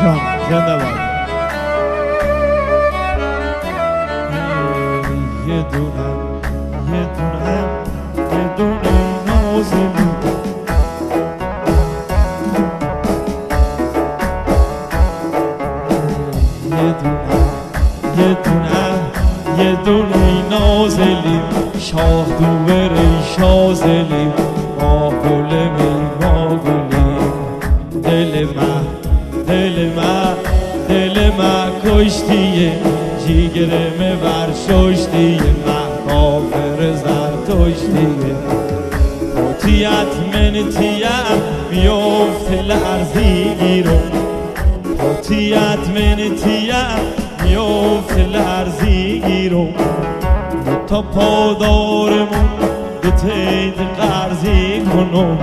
جان زنده باد. یه دونه نازلی یه دونه نازلی شاه دوباره شازلی ما گلمی ما گلیم دل من کشتیه جیگرم برششتیه من کافر زرتشتیه پوتیت منتیم میفت لرزیگیرم پوتیت منتیم میفت لرزیگیرم تا پادارمون به تید قرضی کنم